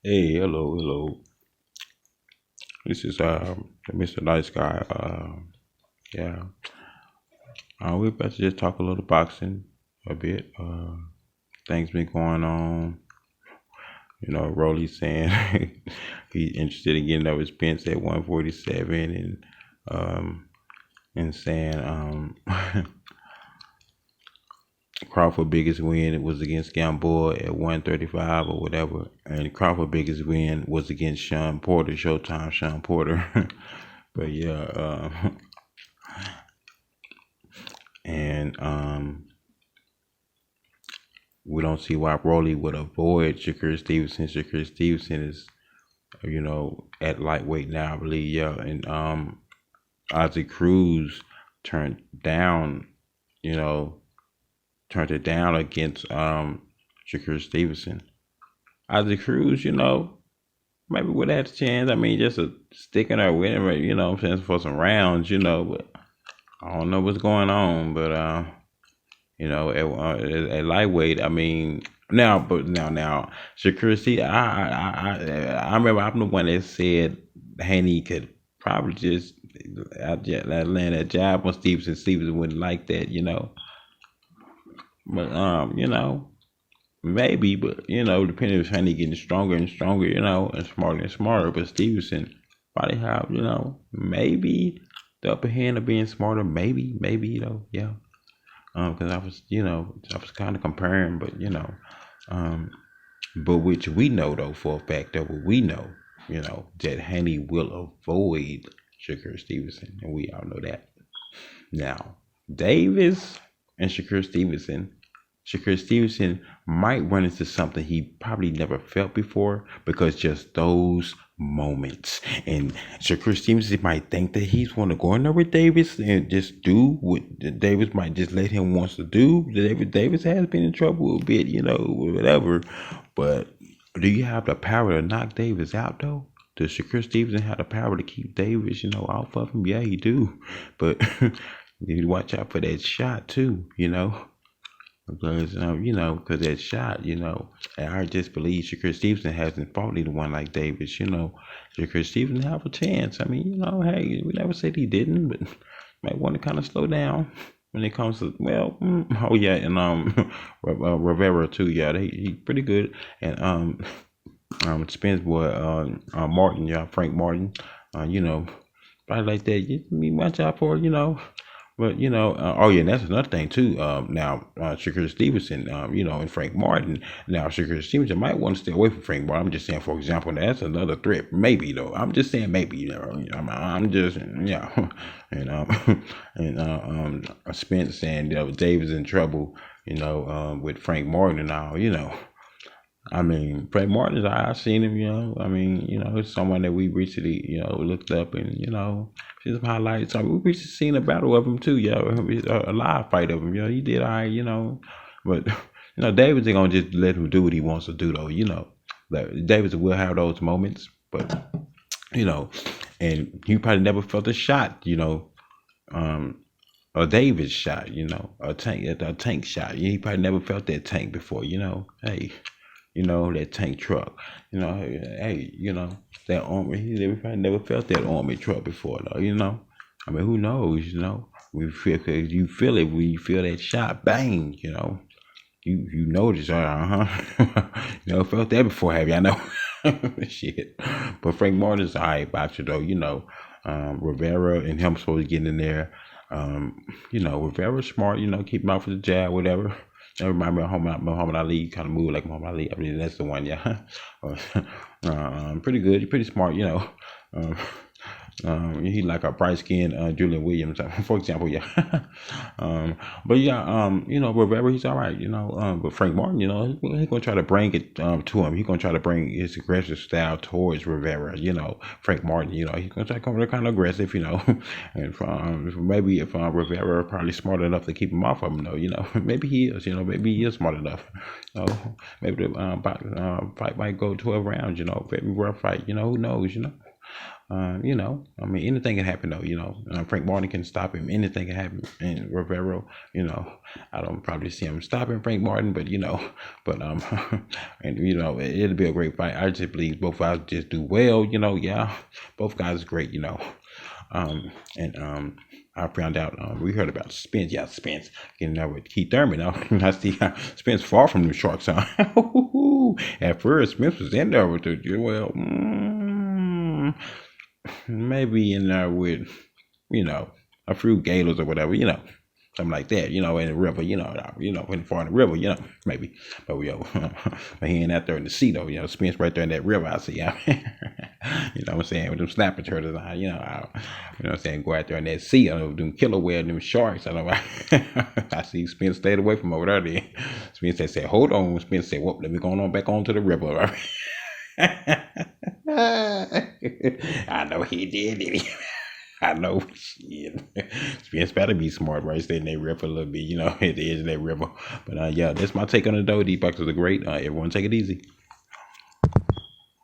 Hey, hello, hello. This is Mr. Nice Guy. Yeah. We're about to just talk a little boxing a bit. Things been going on. Rolly saying he's interested in getting over Spence at 147, and saying Crawford biggest win was against Gamboa at 135 or whatever, and Crawford biggest win was against Sean Porter, Showtime Sean Porter. But yeah, and we don't see why Broly would avoid Shakur Stevenson. Shakur Stevenson is, at lightweight now, I believe. Yeah, and Isaac Cruz turned down, you know, turned it down against Shakur Stevenson. Isaac Cruz, maybe would have had a chance. I mean, just a sticking there with him, I'm saying, for some rounds, but I don't know what's going on, but at lightweight, I mean, now, Shakur, see, I remember I'm the one that said Haney could probably just land that jab on Stevenson. Stevenson wouldn't like that, but maybe, but depending if Haney getting stronger and stronger, and smarter and smarter, but Stevenson probably have, maybe the upper hand of being smarter, maybe yeah. Because I was kind of comparing, but but which we know though for a fact that we know, that Haney will avoid Shakur Stevenson, and we all know that. Now, Davis and Shakur Stevenson might run into something he probably never felt before because just those moments. And Shakur Stevenson might think that he's want to go in there with Davis and just do what Davis might just let him wants to do. Davis has been in trouble a bit, whatever. But do you have the power to knock Davis out though? Does Shakur Stevenson have the power to keep Davis, off of him? Yeah, he do. But you watch out for that shot too, because because that shot, and I just believe Shakur Stevenson hasn't fought anyone like Davis. Shakur Stevenson have a chance. I mean, hey, we never said he didn't, but might want to kind of slow down when it comes to oh yeah, and Rivera too. Yeah, he pretty good, and Spence boy, Martin, yeah, Frank Martin, probably like that. You watch out for, but oh yeah, and that's another thing too. Now Shakur Stevenson, and Frank Martin. Now Shakur Stevenson might want to stay away from Frank Martin. I'm just saying, for example, that's another threat. Maybe though. I'm just saying maybe. I'm just yeah, and Spence saying Davis in trouble. With Frank Martin and all. I mean, Frank Martin is I've seen him. I mean, it's someone that we recently looked up and see some highlights. We recently seen a battle of him too, a live fight of him. He did all right, but Davis ain't gonna just let him do what he wants to do though. Davis will have those moments, but and you probably never felt a shot, a Davis shot, a tank shot. He probably never felt that tank before, Hey, that tank truck, hey, that army. He probably never felt that army truck before, though, I mean, who knows, We feel, cause you feel it when you feel that shot, bang, you notice, you never felt that before, have you? I know, shit. But Frank Martin's all right boxer, though, Rivera and him supposed to get in there. Rivera's smart, keep him out for the jab, whatever. That remind me of Muhammad Ali, kind of move like Muhammad Ali. I mean, that's the one, yeah. Pretty good, pretty smart, he like a bright skinned Julian Williams, for example, yeah. But yeah, Rivera, he's all right, but Frank Martin, he's gonna try to bring it to him. He's gonna try to bring his aggressive style towards Rivera, Frank Martin, he's gonna try to come kind of aggressive, and maybe if Rivera probably smart enough to keep him off of him, though, maybe he is, maybe he is smart enough, maybe the fight might go 12 rounds, very rough fight, who knows, I mean, anything can happen though. Frank Martin can stop him. Anything can happen. And Rivera, I don't probably see him stopping Frank Martin, but but and it'll be a great fight. I just believe both guys just do well. Yeah, both guys are great. And I found out we heard about Spence. Yeah, Spence. With Keith Thurman. I see Spence far from the Sharks. Huh? At first, Spence was in there with the maybe in there with a few Gaylors or whatever. Something like that, in the river, in far in the river, maybe. But but he ain't out there in the sea though, Spence right there in that river. I see, what I'm saying, with them snapping turtles, what I'm saying, go out there in that sea, them killer whales, them sharks. I see Spence stayed away from over there. Then Spence said, "Hold on." Spence said, "Whoop, let me go on back onto the river." I know he did. I know. Shit. Spence better be smart, right? Stay in that river a little bit, at the edge of that river. But yeah, that's my take on it, though. These boxers are great. Everyone take it easy.